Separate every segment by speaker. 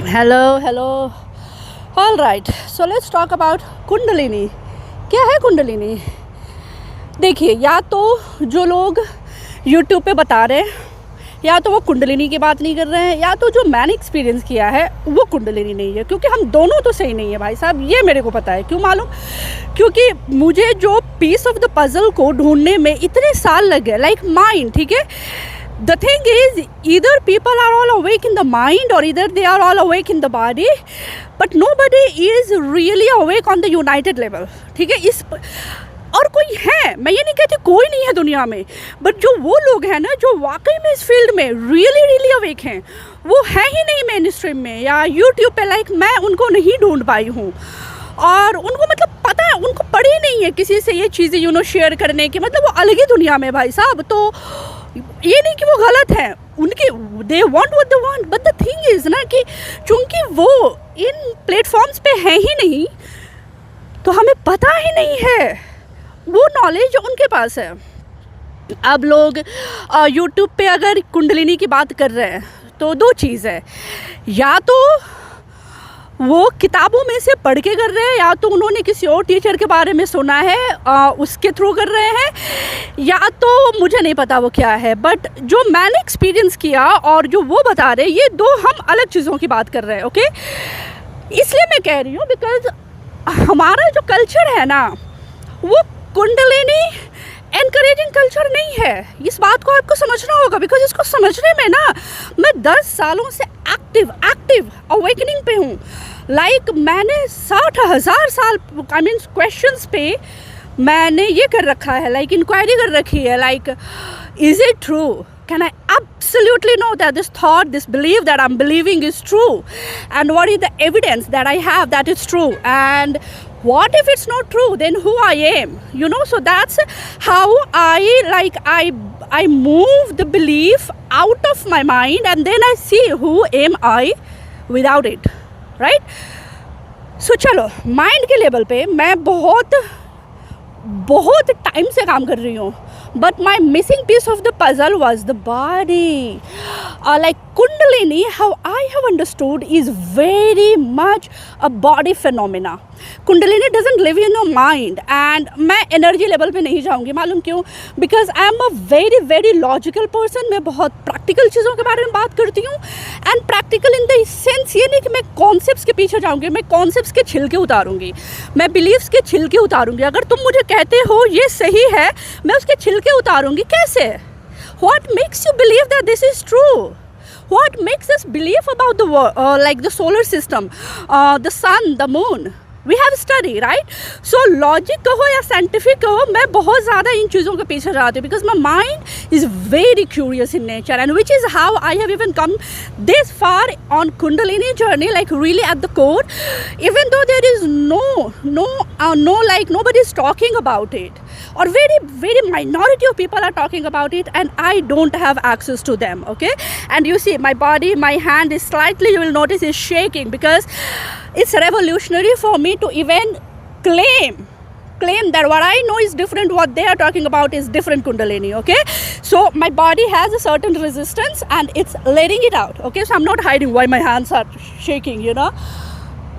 Speaker 1: Hello. All right. So let's talk about kundalini. क्या है कुंडलिनी? देखिए, या तो जो लोग YouTube पे बता रहे हैं, या तो वो कुंडलिनी की बात नहीं कर रहे हैं, या तो जो मैंने एक्सपीरियंस किया है वो कुंडलिनी नहीं है. क्योंकि हम दोनों तो सही नहीं है भाई साहब, ये मेरे को पता है. क्यों मालूम? क्योंकि मुझे जो पीस ऑफ द पजल को ढूंढने में इतने साल लग गए. लाइक माइंड, ठीक है. The thing is, either people are all awake in the mind or either they are all awake in the body, but nobody is really awake on the united level. ठीक है. इस और कोई है, मैं ये नहीं कहती कोई नहीं है दुनिया में, बट जो वो लोग हैं ना जो वाकई में इस फील्ड में रियली अवेक हैं, वो है ही नहीं मेन स्ट्रीम में या यूट्यूब पे. लाइक मैं उनको नहीं ढूंढ पाई हूँ, और उनको मतलब पता है, उनको पड़ी नहीं है किसी से ये चीज़ें शेयर करने की. मतलब वो अलग ही दुनिया में भाई साहब. तो ये नहीं कि वो गलत है, उनके they want what they want, but the thing is ना कि चूंकि वो इन प्लेटफॉर्म्स पे है ही नहीं, तो हमें पता ही नहीं है वो नॉलेज उनके पास है. अब लोग यूट्यूब पे अगर कुंडलिनी की बात कर रहे हैं तो दो चीज़ है, या तो वो किताबों में से पढ़ के कर रहे हैं, या तो उन्होंने किसी और टीचर के बारे में सुना है उसके थ्रू कर रहे हैं, या तो मुझे नहीं पता वो क्या है. बट जो मैंने एक्सपीरियंस किया और जो वो बता रहे हैं, ये दो हम अलग चीज़ों की बात कर रहे हैं. ओके, इसलिए मैं कह रही हूँ बिकॉज हमारा जो कल्चर है ना, वो कुंडलिनी एनकरेजिंग कल्चर नहीं है. इस बात को आपको समझना होगा, बिकॉज इसको समझने में ना मैं 10 सालों से एक्टिव अवेकनिंग पे हूँ. लाइक मैंने 60,000 साल क्वेश्चंस पे मैंने ये कर रखा है, लाइक इंक्वायरी कर रखी है. Like is it true? Can I absolutely know that this thought, this belief that I'm believing is true? And what is the evidence that I have that it's true? And what if it's not true? Then who I am? So that's how I move the belief out of my mind, and then I see who am I without it, right? So चलो, mind के level पे मैं बहुत time से काम कर रही हूँ, but my missing piece of the puzzle was the body. Like Kundalini, how I have understood, is very much a body phenomena. Kundalini doesn't live in your mind. And मैं energy level पे नहीं जाऊँगी. मालूम क्यों? Because I am a very logical person. मैं बहुत practical चीज़ों के बारे में बात करती हूँ. And practical in the sense ये नहीं कि मैं कॉन्सेप्ट्स के पीछे जाऊँगी, मैं कॉन्सेप्ट्स के छिलके उतारूँगी, मैं बिलीव्स के छिलके उतारूँगी. अगर तुम मुझे कहते हो ये सही है, मैं उसके छिलके उतारूँगी. कैसे? What makes you believe that this is true? What makes us believe about the world, like the solar system, the sun, the moon? We have study, right? So logic कहो या scientific कहो, मैं बहुत ज़्यादा इन चीज़ों के पीछे जाती हूँ, because my mind is very curious in nature, and which is how I have even come this far on Kundalini journey, like really at the core, even though there is no like nobody is talking about it, or very minority of people are talking about it, and I don't have access to them. Okay, and you see my body, my hand is slightly, you will notice, is shaking, because it's revolutionary for me to even claim that what I know is different, what they are talking about is different Kundalini. Okay, so my body has a certain resistance and it's letting it out. Okay, so I'm not hiding why my hands are shaking.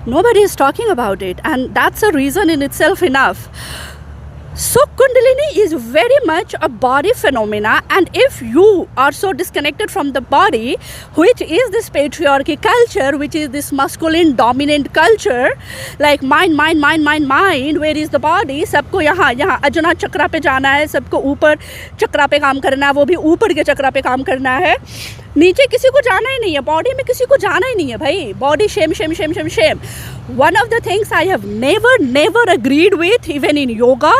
Speaker 1: Nobody is talking about it, and that's a reason in itself enough. So Kundalini is very much a body phenomena, and if you are so disconnected from the body, which is this patriarchy culture, which is this masculine dominant culture, like mind, where is the body? सबको यहाँ अजना चक्रा पे जाना है, सबको ऊपर चक्रा पे काम करना है, वो भी ऊपर के चक्रा पे काम करना है, नीचे किसी को जाना ही नहीं है, बॉडी में किसी को जाना ही नहीं है भाई. Body shame. One of the things I have never agreed with, even in yoga,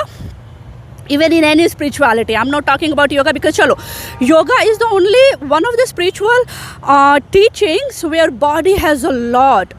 Speaker 1: even in any spirituality. I'm not talking about yoga, because yoga is the only one of the spiritual teachings where body has a lot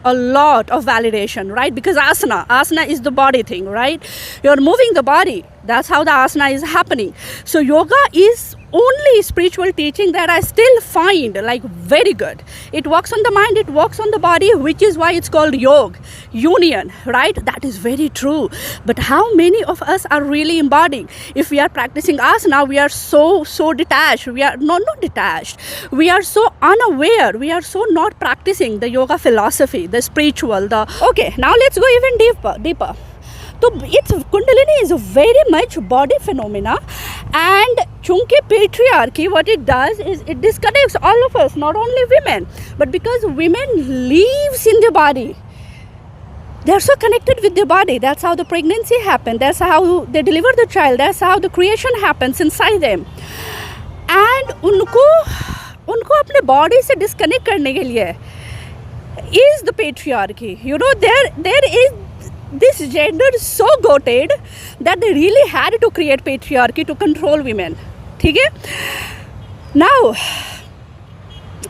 Speaker 1: of validation, right? Because asana is the body thing, right? You're moving the body. That's how the asana is happening. So yoga is only spiritual teaching that I still find like very good. It works on the mind, it works on the body, which is why it's called yoga. union, right? That is very true. But how many of us are really embodying? If we are practicing asana, we are so detached. We are not detached. We are so unaware. We are so not practicing the yoga philosophy, the spiritual, the okay. Now let's go even deeper. So it's Kundalini is a very much body phenomena, and chunki patriarchy, what it does is it disconnects all of us, not only women, but because women lives in the body. They're so connected with the body. That's how the pregnancy happens. That's how they deliver the child. That's how the creation happens inside them. And उनको अपने body से disconnect करने के लिए is the patriarchy. You know, there is this gender so goated that they really had to create patriarchy to control women. ठीक है? Now,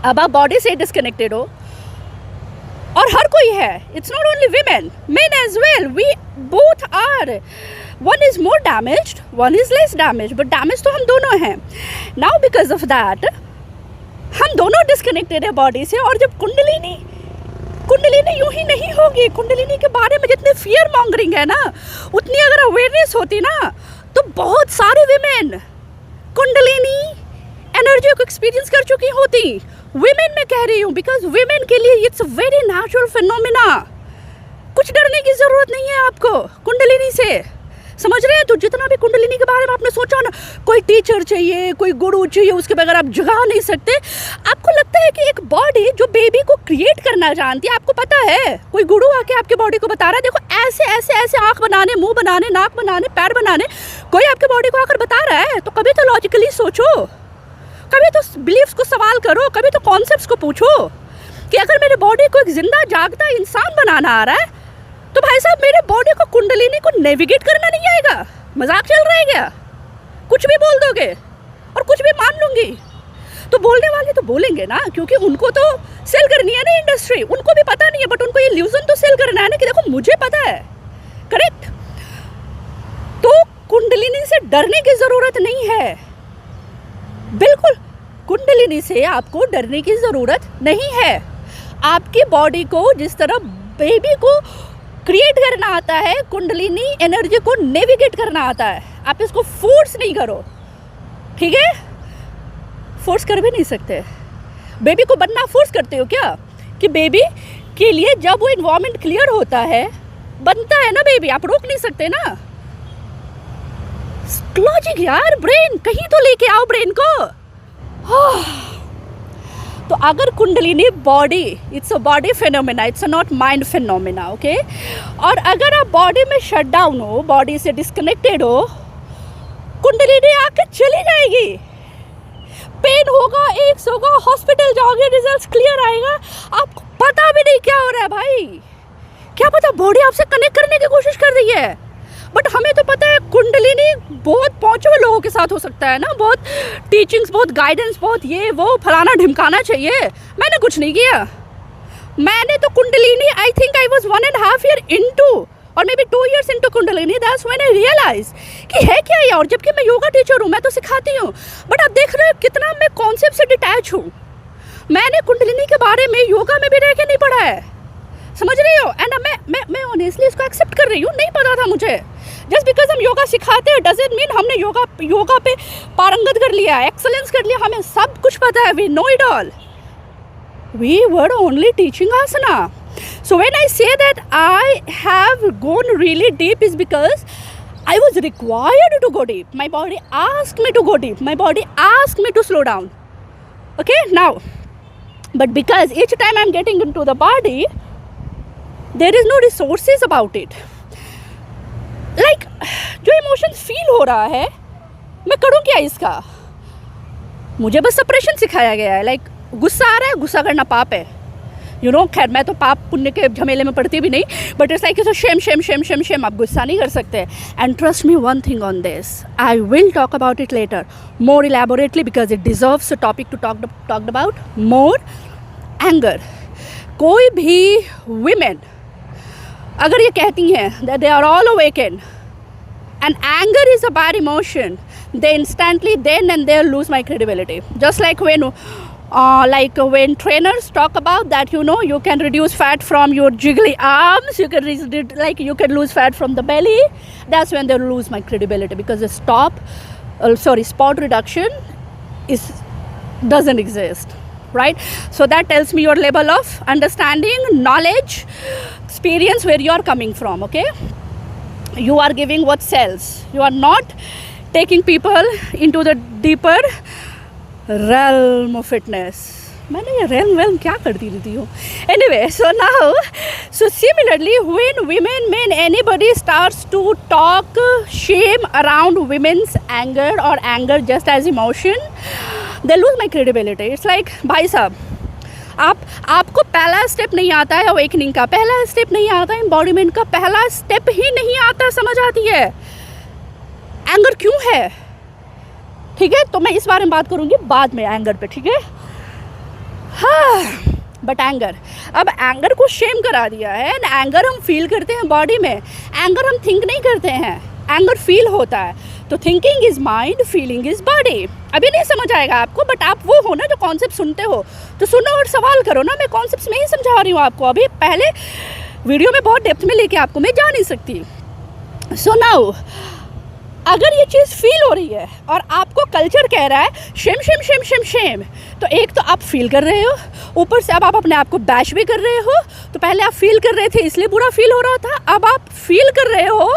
Speaker 1: अब आप body से disconnected हो, और हर कोई है. It's not only women, men as well. We both are. One is more damaged, one is less damaged, but damaged तो हम दोनों हैं. Now because of that, हम दोनों disconnected है body से. और जब कुंडलिनी यूं ही नहीं होगी. कुंडलिनी के बारे में जितने fear mongering है ना, उतनी अगर awareness होती ना, तो बहुत सारे women कुंडलिनी एनर्जी को एक्सपीरियंस कर चुकी होती. विमेन में कह रही हूँ, बिकॉज विमेन के लिए इट्स वेरी नेचुरल फिनोमिना. कुछ डरने की जरूरत नहीं है आपको कुंडलिनी से. समझ रहे हैं? तो जितना भी कुंडलिनी के बारे में आपने सोचा ना, कोई टीचर चाहिए, कोई गुरु चाहिए, उसके बगैर आप जगा नहीं सकते. आपको लगता है कि एक बॉडी जो बेबी को क्रिएट करना जानती है, आपको पता है कोई गुरु आके आपके बॉडी को बता रहा है, देखो ऐसे ऐसे ऐसे आंख बनाने, मुंह बनाने, नाक बनाने, पैर बनाने, कोई आपके बॉडी को आकर बता रहा है, तो कभी तो लॉजिकली सोचो, कभी तो बिलीफ्स को सवाल करो, कभी तो कॉन्सेप्ट्स को पूछो कि अगर मेरे बॉडी को एक जिंदा जागता इंसान बनाना आ रहा है, तो भाई साहब मेरे बॉडी को कुंडलिनी को नेविगेट करना नहीं आएगा. मजाक चल रहा है क्या? कुछ भी बोल दोगे और कुछ भी मान लूंगी. तो बोलने वाले तो बोलेंगे ना, क्योंकि उनको तो सेल करनी है ना इंडस्ट्री. उनको भी पता नहीं है, बट उनको ये इल्यूजन तो सेल करना है ना कि देखो मुझे पता है. करेक्ट? तो कुंडलिनी से डरने की जरूरत नहीं है. बिल्कुल कुंडलिनी से आपको डरने की ज़रूरत नहीं है. आपकी बॉडी को जिस तरह बेबी को क्रिएट करना आता है, कुंडलिनी एनर्जी को नेविगेट करना आता है. आप इसको फोर्स नहीं करो, ठीक है? फोर्स कर भी नहीं सकते. बेबी को बनना फोर्स करते हो क्या? कि बेबी के लिए जब वो इन्वायरमेंट क्लियर होता है, बनता है ना बेबी, आप रोक नहीं सकते ना. लॉजिक यार, ब्रेन कहीं तो लेके आओ ब्रेन को. तो अगर kundalini body, it's a body phenomena, it's not mind phenomena, okay. और अगर आप बॉडी में शट डाउन हो, बॉडी से डिस्कनेक्टेड हो, कुंडलिनी आकर चली जाएगी. पेन होगा, एक्स होगा, हॉस्पिटल जाओगे, रिजल्ट क्लियर आएगा, आपको पता भी नहीं क्या हो रहा है भाई. क्या पता बॉडी आपसे कनेक्ट करने की कोशिश कर रही है, बट हमें तो पता है कुंडलिनी बहुत पहुंचे हुए लोगों के साथ हो सकता है ना. बहुत टीचिंग्स, बहुत गाइडेंस, बहुत ये वो फलाना ढिमकाना चाहिए. मैंने कुछ नहीं किया. मैंने तो Kundalini, I think I was 1.5 year into और maybe 2 years into Kundalini. That's when I realize कि है क्या ये. और जबकि मैं योगा टीचर हूँ, मैं तो सिखाती हूँ, बट आप देख रहे हो कितना मैं कॉन्सेप्ट से डिटैच हूँ. मैंने कुंडलिनी के बारे में योगा में भी रह के नहीं पढ़ा है. समझ रही हो? एंड मैं ऑनेस्टली इसको एक्सेप्ट कर रही हूँ. नहीं पता था मुझे. जस्ट बिकॉज हम योगा सिखाते हैं डजंट मीन हमने योगा पे पारंगत कर लिया, एक्सलेंस कर लिया. हमें सब कुछ पता है. We know it all. We were only teaching asana. So when I say that I have gone really deep is because I was required to go deep. My body asked me to go deep. My body asked me to slow down. Okay, now, but because each time I'm getting into the body, there is no resources about it. Like, जो emotions feel हो रहा है, मैं करूँ क्या इसका? मुझे बस सप्रेशन सिखाया गया है. लाइक गुस्सा आ रहा है, गुस्सा करना पाप है. यू नो, खैर मैं तो पाप पुण्य के झमेले में पड़ती भी नहीं, but it's like shame shame shame shame shame. आप गुस्सा नहीं कर सकते. And trust me one thing on this, I will talk about it later more elaborately because it deserves a topic to talk about more. Anger. कोई भी women अगर ये कहती हैं that they are all awaken and anger is a bad emotion, they instantly then and there lose my credibility. Just like when Like when trainers talk about that, you know, you can reduce fat from your jiggly arms, you can you can lose fat from the belly. That's when they lose my credibility, because the spot reduction doesn't exist, right? So that tells me your level of understanding, knowledge, experience, where you are coming from. Okay, you are giving what sells. You are not taking people into the deeper realm of fitness. मैंने ये realm क्या कर दी थी हो? Anyway, so now, so similarly, when women, men, anybody starts to talk shame around women's anger or anger just as emotion, they lose my credibility. It's like, भाई साहब, आपको पहला स्टेप नहीं आता है अवेकनिंग का, पहला स्टेप नहीं आता है एम्बॉडीमेंट का, पहला स्टेप ही नहीं आता, समझ आती है एंगर क्यों है? ठीक है, तो मैं इस बारे में बात करूंगी बाद में एंगर पे, ठीक है? हाँ, बट एंगर, अब एंगर को शेम करा दिया है एंड एंगर हम फील करते हैं बॉडी में, एंगर हम थिंक नहीं करते हैं, एंगर फील होता है। तो thinking is mind, feeling is body. अभी नहीं समझ आएगा आपको, बट आप वो हो ना जो कॉन्सेप्ट सुनते हो, तो सुनो और सवाल करो ना। मैं कॉन्सेप्ट में ही समझा रही हूँ आपको, अभी पहले वीडियो में बहुत डेप्थ में लेके आपको मैं जा नहीं सकती। सो नाउ, अगर ये चीज़ फील हो रही है और आपको कल्चर कह रहा है Shem shame shame shame Shem, तो एक तो आप फील कर रहे हो, ऊपर से अब आप अपने आप को बैश भी कर रहे हो। तो पहले आप फील कर रहे थे इसलिए बुरा फील हो रहा था, अब आप फील कर रहे हो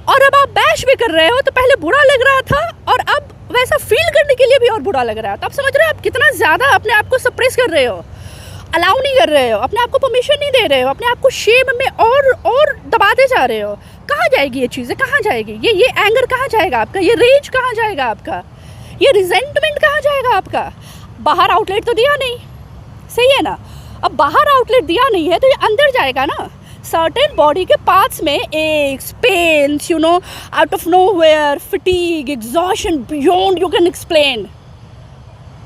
Speaker 1: और अब आप बैश भी कर रहे हो। तो पहले बुरा लग रहा था और अब वैसा फील करने के लिए भी और बुरा लग रहा है। तो आप समझ रहे हो आप कितना ज़्यादा अपने आप को सप्रेस कर रहे हो, अलाउ नहीं कर रहे हो, अपने आप को परमिशन नहीं दे रहे हो, अपने आप को शेम में और दबाते जा रहे हो। कहाँ जाएगी ये चीज़ें, कहाँ जाएगी ये एंगर कहाँ जाएगा आपका, ये रेज कहाँ जाएगा आपका, ये रिजेंटमेंट कहाँ जाएगा आपका? बाहर आउटलेट तो दिया नहीं, सही है ना? अब बाहर आउटलेट दिया नहीं है तो ये अंदर जाएगा ना। सर्टेन बॉडी के पार्ट्स में aches, pains, you know, out of nowhere, fatigue, exhaustion beyond you can explain,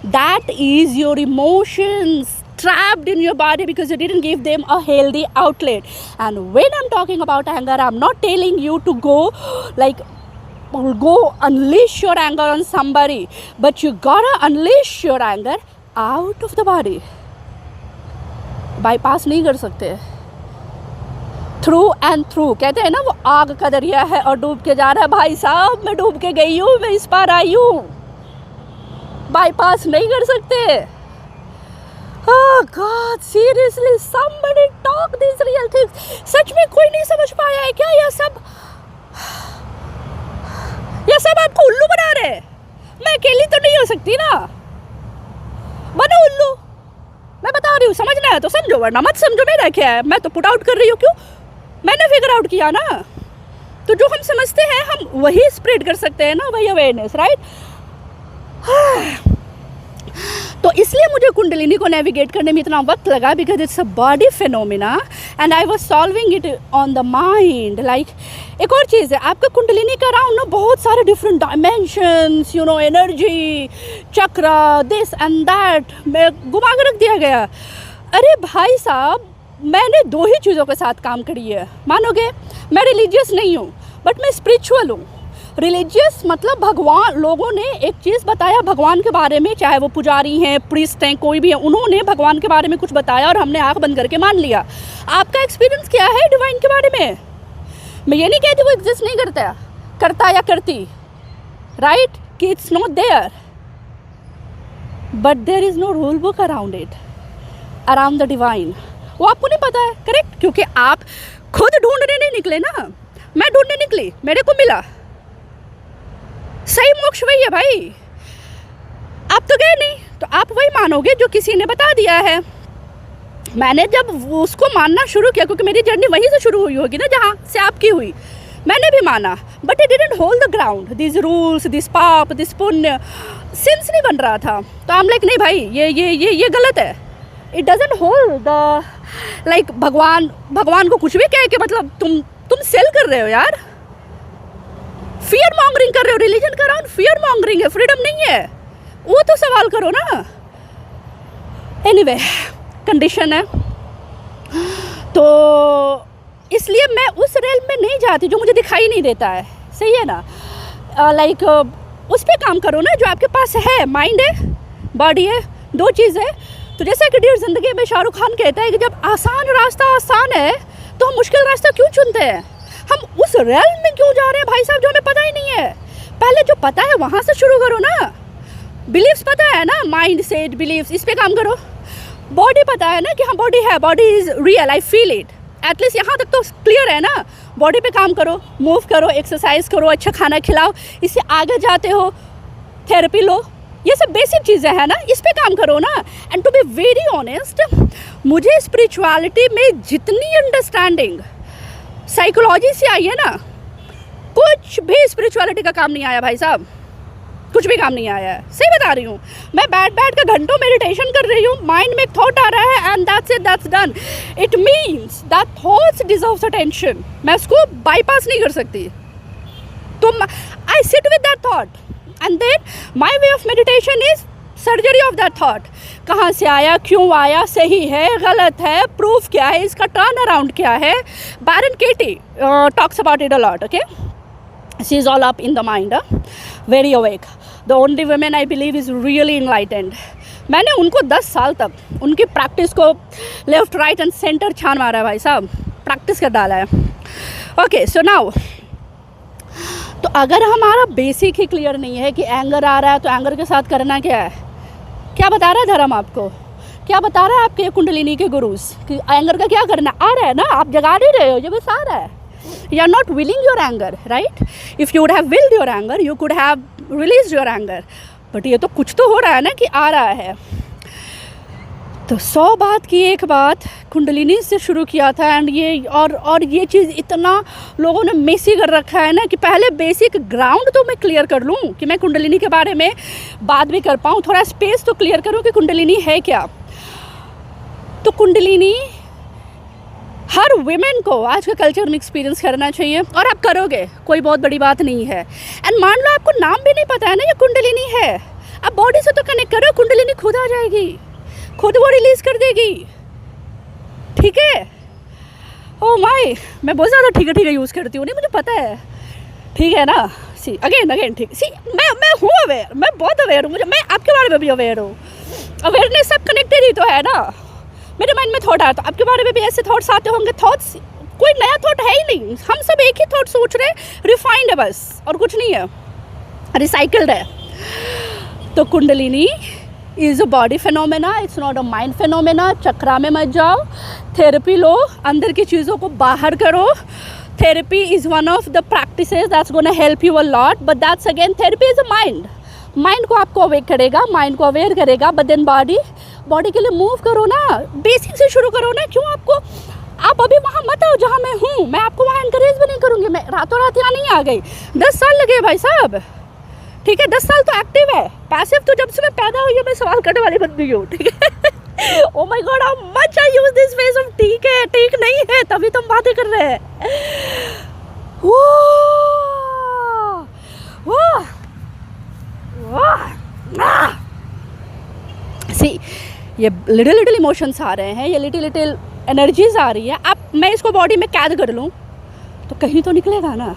Speaker 1: that is your emotions trapped in your body because you didn't give them a healthy outlet. And when I'm talking about anger, I'm not telling you to go unleash your anger on somebody, but you gotta unleash your anger out of the body. bypass नहीं कर सकते, through and through। कहते हैं ना वो आग का दरिया है और डूब के जा रहा है। भाई साहब, मैं डूब के गई हूँ, मैं इस पार आई हूँ, बाईपास नहीं कर सकते। Oh God, seriously, somebody talk these real things। सच में कोई नहीं समझ पाया है क्या? यह सब आपको उल्लू बना रहे हैं। मैं अकेली तो नहीं हो सकती ना, बनो उल्लू। मैं बता रही हूँ, समझना है तो समझो, वरना मत समझो। मेरा क्या है, मैं तो पुट आउट कर रही हूँ। क्यों? मैंने फिगर आउट किया ना। तो जो हम समझते हैं हम वही स्प्रेड कर सकते हैं ना, वही अवेयरनेस, राइट? तो इसलिए मुझे कुंडलिनी को नेविगेट करने में इतना वक्त लगा, because it's a body phenomena and I was solving it on the mind. Like एक और चीज़ है, आपका कुंडलिनी का राउंड ना बहुत सारे different dimensions, you know, energy, चक्र, दिस एंड दैट मैं घुमा के रख दिया गया। अरे भाई साहब, मैंने दो ही चीज़ों के साथ काम करी है, मानोगे? मैं रिलीजियस नहीं हूँ, बट मैं स्पिरिचुअल हूँ। रिलीजियस मतलब भगवान, लोगों ने एक चीज़ बताया भगवान के बारे में, चाहे वो पुजारी हैं, प्रीस्ट हैं, कोई भी है, उन्होंने भगवान के बारे में कुछ बताया और हमने आंख बंद करके मान लिया। आपका एक्सपीरियंस क्या है डिवाइन के बारे में? मैं ये नहीं कहती वो एग्जिस्ट नहीं करता या करती, राइट, कि it's not there, but there is no rule book around it, around the divine. वो आपको नहीं पता है, करेक्ट? क्योंकि आप खुद ढूंढने नहीं निकले ना, मैं ढूंढने निकली, मेरे को मिला। सही मोक्ष वही है भाई, आप तो गए नहीं, तो आप वही मानोगे जो किसी ने बता दिया है। मैंने जब उसको मानना शुरू किया, क्योंकि मेरी जर्नी वहीं से शुरू हुई होगी ना जहाँ से आपकी हुई, मैंने भी माना, but it didn't hold the ground. This rules, this पाप, दिस पुण्य, सिंस नहीं बन रहा था। तो आई एम लाइक, नहीं भाई, ये गलत है। It doesn't hold the, like भगवान को कुछ भी कह के मतलब तुम सेल कर रहे हो यार, फियर मॉन्गरिंग कर रहे हो। रिलीजन का राउंड फियर मॉन्गरिंग है, फ्रीडम नहीं है। वो तो सवाल करो ना। एनीवे, कंडीशन है, तो इसलिए मैं उस रेल में नहीं जाती जो मुझे दिखाई नहीं देता है, सही है ना? लाइक उस पर काम करो ना जो आपके पास है, माइंड है, बॉडी है, दो चीज़ें। तो जैसे कि डियर ज़िंदगी में शाहरुख खान कहता है कि जब आसान रास्ता आसान है तो हम मुश्किल रास्ता क्यों चुनते हैं, हम उस रेल में क्यों जा रहे हैं भाई साहब जो हमें पता ही नहीं है। पहले जो पता है वहाँ से शुरू करो ना। बिलीव्स पता है ना, माइंड सेट बिलीव्स, इस पे काम करो। बॉडी पता है ना कि हाँ बॉडी है, body is real, I feel it, at least यहाँ तक तो क्लियर है ना। बॉडी पे काम करो, मूव करो, एक्सरसाइज करो, अच्छा खाना खिलाओ, इससे आगे जाते हो, थेरेपी लो, ये सब बेसिक चीज़ें हैं ना, इस पे काम करो ना। And to be very honest, मुझे स्पिरिचुअलिटी में जितनी अंडरस्टैंडिंग साइकोलॉजी से आई है ना, कुछ भी स्पिरिचुअलिटी का काम नहीं आया भाई साहब, कुछ भी काम नहीं आया है, सही बता रही हूँ। मैं बैठ कर घंटों मेडिटेशन कर रही हूँ, माइंड में एक थॉट आ रहा है and that's it, that's done. It means that thoughts deserves attention, मैं उसको बाईपास नहीं कर सकती। तो I sit with that thought and then my way of meditation is surgery of that thought. कहाँ से आया, क्यों आया, सही है, गलत है, प्रूफ क्या है, इसका टर्न अराउंड क्या है। Byron Katie talks about it a lot, okay, she is all up in the mind, very awake, the only women I believe is really enlightened. मैंने उनको 10 साल तक उनकी प्रैक्टिस को लेफ्ट राइट एंड सेंटर छान मारा है भाई साहब, प्रैक्टिस कर डाला है। ओके, सो नाउ, तो अगर हमारा बेसिक ही क्लियर नहीं है कि एंगर आ रहा है तो एंगर के साथ करना क्या है, क्या बता रहा है धर्म आपको, क्या बता रहा है आपके कुंडलिनी के गुरुज कि एंगर का क्या करना, आ रहा है ना, आप जगा नहीं रहे हो, ये बस आ रहा है। You are not willing your anger, right? If you would have willed your anger, you could have released your anger. But ये तो कुछ तो हो रहा है ना कि आ रहा है। तो 100 बात की एक बात कुंडलिनी से शुरू किया था एंड ये और ये चीज़ इतना लोगों ने मेसी कर रखा है ना कि पहले बेसिक ग्राउंड तो मैं क्लियर कर लूँ कि मैं कुंडलिनी के बारे में बात भी कर पाऊँ, थोड़ा स्पेस तो क्लियर करूँ कि कुंडलिनी है क्या। तो कुंडलिनी हर वुमेन को आज के कल्चर में एक्सपीरियंस करना चाहिए और आप करोगे, कोई बहुत बड़ी बात नहीं है। एंड मान लो आपको नाम भी नहीं पता है ना ये कुंडलिनी है, आप बॉडी से तो कनेक्ट करो, कुंडलिनी खुद आ जाएगी, खुद वो रिलीज कर देगी, ठीक है। ओह माय, मैं बहुत ज़्यादा ठीक है यूज़ करती हूँ, नहीं मुझे पता है, ठीक है ना। सी अगेन ठीक, सी मैं हूँ अवेयर, मैं बहुत अवेयर हूँ, मुझे, मैं आपके बारे में भी अवेयर हूँ, अवेयरनेस सब कनेक्टेड ही तो है ना। मेरे माइंड में थॉट आया तो आपके बारे में भी ऐसे थॉट्स आते होंगे। थॉट्स कोई नया थॉट है ही नहीं, हम सब एक ही थॉट सोच रहे हैं, रिफाइंड है बस, और कुछ नहीं है, रिसाइकल्ड है। तो kundalini is a body phenomena, it's not a mind phenomena. Chakra में मत जाओ, थेरेपी लो, अंदर की चीज़ों को बाहर करो। Therapy is one of the practices that's gonna help you a lot, but that's again therapy is a mind, mind को आपको अवेक करेगा, माइंड को अवेयर करेगा, बट देन बॉडी के लिए मूव करो ना, बेसिक से शुरू करो ना। क्यों आपको, आप अभी वहाँ मत आओ जहाँ मैं हूँ, मैं आपको वहाँ इंकरेज भी नहीं करूँगी, मैं रातों रात यहाँ नहीं आ गई, 10 साल लगे भाई साहब, ठीक है। 10 साल तो एक्टिव है, पैसिव तो जब से मैं पैदा हुई है मैं सवाल करने वाली बंदी हूँ, ठीक है। Oh my God, how much I use this face of ठीक है, ठीक नहीं है, तभी तुम बातें कर रहे हैं। सी, ये लिटिल इमोशंस आ रहे हैं, ये लिटिल एनर्जीज आ रही है, अब मैं इसको बॉडी में कैद कर लूँ तो कहीं तो निकलेगा ना,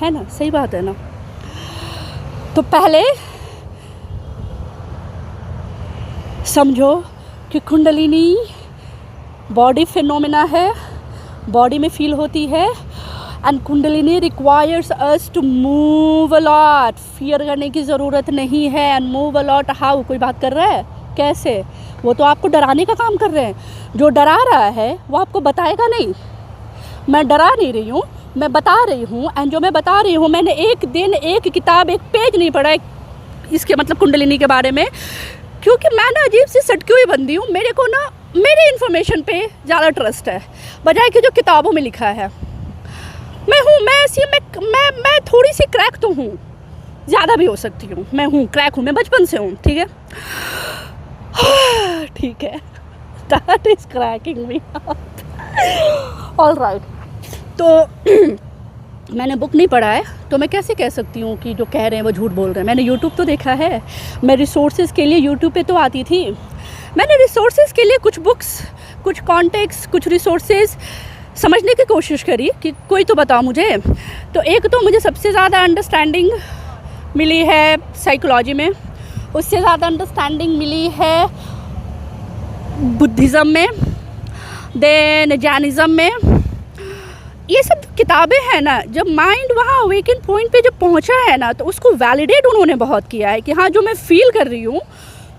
Speaker 1: है ना, सही बात है ना। तो पहले समझो कि कुंडलिनी बॉडी फिनोमेना है, बॉडी में फील होती है, and Kundalini requires us to move a lot. Fear करने की ज़रूरत नहीं है, and move a lot. How, कोई बात कर रहा है, कैसे, वो तो आपको डराने का काम कर रहे हैं। जो डरा रहा है वो आपको बताएगा नहीं, मैं डरा नहीं रही हूँ, मैं बता रही हूँ। एंड जो मैं बता रही हूँ, मैंने एक दिन एक किताब, एक पेज नहीं पढ़ा इसके मतलब कुंडलिनी के बारे में, क्योंकि मैं ना अजीब सी सटकी हुई बंदी हूँ, मेरे को ना मेरे इन्फॉर्मेशन पे ज़्यादा ट्रस्ट है बजाय कि जो किताबों में लिखा है। मैं हूँ, मैं ऐसी, मैं थोड़ी सी क्रैक तो हूँ, ज़्यादा भी हो सकती हूँ, मैं हूँ क्रैक हूँ, मैं बचपन से हूँ, ठीक है। ठीक है, that is cracking me up. All right, तो मैंने बुक नहीं पढ़ा है तो मैं कैसे कह सकती हूँ कि जो कह रहे हैं वो झूठ बोल रहे हैं। मैंने यूट्यूब तो देखा है, मैं रिसोर्सेज के लिए यूट्यूब पे तो आती थी, मैंने रिसोर्सेज के लिए कुछ बुक्स, कुछ कॉन्टेक्स्ट, कुछ रिसोर्सेज समझने की कोशिश करी कि कोई तो बताओ मुझे। तो एक तो मुझे सबसे ज़्यादा अंडरस्टैंडिंग मिली है साइकोलॉजी में, उससे ज़्यादा अंडरस्टैंडिंग मिली है बुद्धिज़्म में, देन जैनिज़्म में, ये सब किताबें हैं ना, जब माइंड वहाँ अवेकन पॉइंट पे जब पहुँचा है ना, तो उसको वैलिडेट उन्होंने बहुत किया है कि हाँ जो मैं फील कर रही हूँ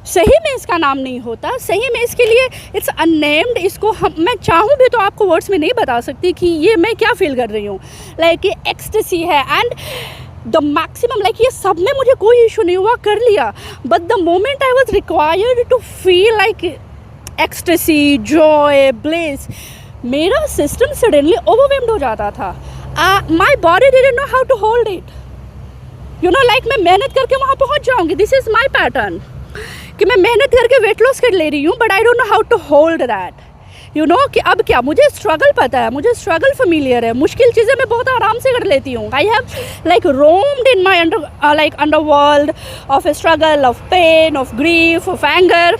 Speaker 1: सही में इसका नाम नहीं होता, सही में इसके लिए इट्स अननेम्ड। इसको मैं चाहूँ भी तो आपको वर्ड्स में नहीं बता सकती कि ये मैं क्या फील कर रही हूँ। लाइक ये एक्सटेसी है एंड द मैक्सिमम, लाइक ये सब में मुझे कोई इशू नहीं हुआ, कर लिया, but the moment I was required to feel like ecstasy, joy, bliss, मेरा सिस्टम सडनली ओवरवेल्म्ड हो जाता था। My body didn't know how to hold it, you know, like मैं मेहनत करके वहाँ पहुँच जाऊँगी, दिस इज़ माई पैटर्न कि मैं मेहनत करके वेट लॉस कर ले रही हूँ, but I don't know how to hold that, you know, कि अब क्या, मुझे स्ट्रगल पता है, मुझे स्ट्रगल फेमिलियर है, मुश्किल चीज़ें मैं बहुत आराम से कर लेती हूँ। I have like roamed in my underworld of a struggle, of pain, of grief, of anger.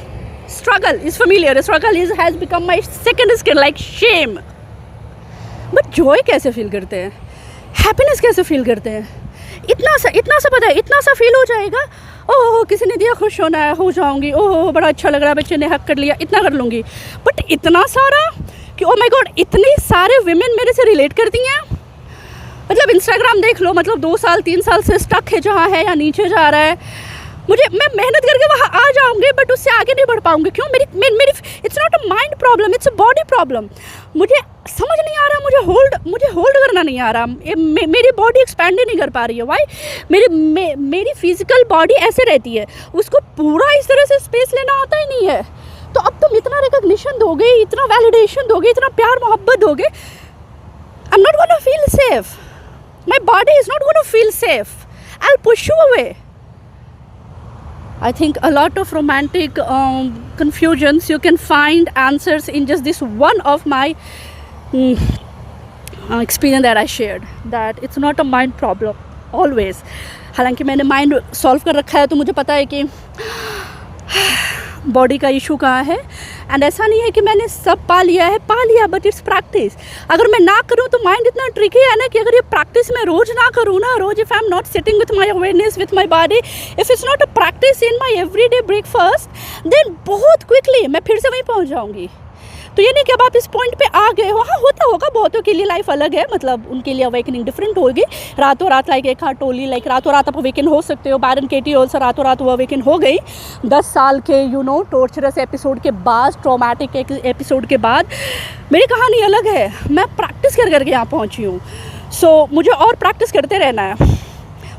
Speaker 1: Struggle is familiar, struggle is has become my second skin, like shame. But joy कैसे feel करते हैं, happiness कैसे feel करते हैं, इतना सा पता है, इतना सा फील हो जाएगा, ओह किसी ने दिया, खुश होना है, हो जाऊंगी, ओह बड़ा अच्छा लग रहा है, बच्चे ने हक कर लिया, इतना कर लूँगी। बट इतना सारा कि ओ माय गॉड, इतने सारे विमेन मेरे से रिलेट करती हैं। मतलब इंस्टाग्राम देख लो, मतलब 2 साल 3 साल से स्टक है जहाँ है या नीचे जा रहा है। मैं मेहनत करके वहाँ आ जाऊँगी, बट उससे आगे नहीं बढ़ पाऊँगी। क्यों? मेरी it's not a mind problem, it's a body problem. मुझे समझ नहीं आ रहा, मुझे होल्ड करना नहीं आ रहा, मेरी बॉडी एक्सपैंड ही नहीं कर पा रही है। वाई? मेरी फिजिकल बॉडी ऐसे रहती है, उसको पूरा इस तरह से स्पेस लेना आता ही नहीं है। तो अब तुम इतना रिकॉग्निशन दोगे, इतना वैलिडेशन दोगे, इतना प्यार मोहब्बत दोगे, आई am not gonna feel safe, my body is not gonna feel safe, I will push you away. I think a lot of romantic confusions, you can find answers in just this one of my experience that I shared, that it's not a mind problem always. हालांकि मैंने mind solve कर रखा है, तो मुझे पता है कि बॉडी का इशू कहाँ है। एंड ऐसा नहीं है कि मैंने सब पा लिया, बट इट्स प्रैक्टिस। अगर मैं ना करूँ तो माइंड इतना ट्रिकी है ना कि अगर ये प्रैक्टिस मैं रोज़ ना करूँ ना, रोज़ if I am not sitting with my awareness, with my body, if it's not a practice in my everyday breakfast, then बहुत क्विकली मैं फिर से वहीं पहुँच जाऊँगी। तो ये नहीं कि अब आप इस पॉइंट पे आ गए हो, हाँ होता होगा, बहुतों के लिए लाइफ अलग है, मतलब उनके लिए अवेकनिंग डिफरेंट होगी। रातों रात लाइक एक टोली, लाइक रातों रात आप अवेकन हो सकते हो। बैरन केटी ऑल्सो रातों रात वो अवेकन हो गई 10 साल के टॉर्चरस एपिसोड के बाद, ट्रॉमेटिक एपिसोड के बाद। मेरी कहानी अलग है, मैं प्रैक्टिस करके यहाँ पहुँची हूँ। सो मुझे और प्रैक्टिस करते रहना है,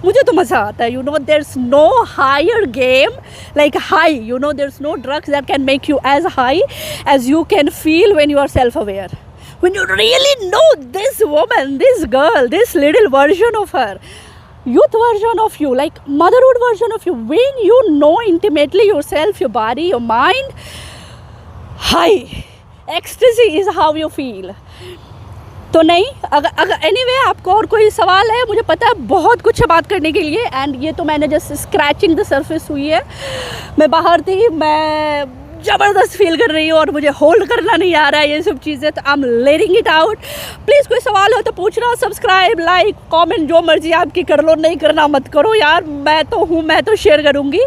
Speaker 1: मुझे तो मज़ा आता है। There is no higher game like high, there is no drugs that can make you as high as you can feel when you are self aware, when you really know this woman, this girl, this little version of her, youth version of you, like motherhood version of you, when you know intimately yourself, your body, your mind, high ecstasy is how you feel. तो नहीं, अगर anyway आपको और कोई सवाल है, मुझे पता है बहुत कुछ है बात करने के लिए, एंड ये तो मैंने जस्ट स्क्रैचिंग द सरफेस हुई है। मैं बाहर थी, मैं ज़बरदस्त फील कर रही हूँ और मुझे होल्ड करना नहीं आ रहा है ये सब चीज़ें, तो I am letting it out. Please कोई सवाल हो तो पूछना, सब्सक्राइब, लाइक, कमेंट, जो मर्जी आपकी कर लो, नहीं करना मत करो यार, मैं तो शेयर करूँगी।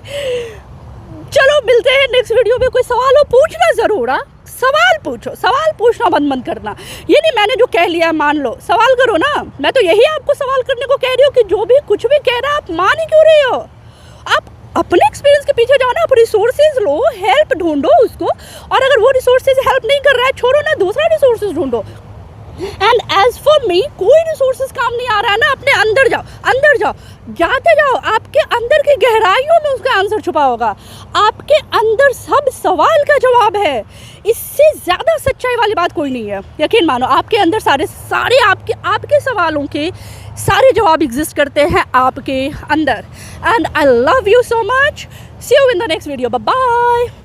Speaker 1: चलो मिलते हैं नेक्स्ट वीडियो में। कोई सवाल हो पूछना ज़रूर, हाँ सवाल पूछो, सवाल पूछना बंद करना। ये नहीं मैंने जो कह लिया मान लो, सवाल करो ना। मैं तो यही आपको सवाल करने को कह रही हूँ कि जो भी कुछ भी कह रहा है आप मान ही क्यों रहे हो। आप अपने एक्सपीरियंस के पीछे जाओ ना, आप रिसोर्सेज लो, हेल्प ढूंढो उसको, और अगर वो रिसोर्सेज हेल्प नहीं कर रहा है, छोड़ो ना, दूसरा रिसोर्सेज ढूंढो। एंड एज फॉर मी, कोई रिसोर्सेज काम नहीं आ रहा है ना, अपने अंदर जाओ, जाते जाओ, आपके अंदर की गहराइयों में उसका आंसर छुपा होगा। आपके अंदर सब सवाल का जवाब है, इससे ज़्यादा सच्चाई वाली बात कोई नहीं है। यकीन मानो, आपके अंदर सारे आपके सवालों के सारे जवाब एग्जिस्ट करते हैं आपके अंदर। And I love you so much, see you in the next video, bye bye.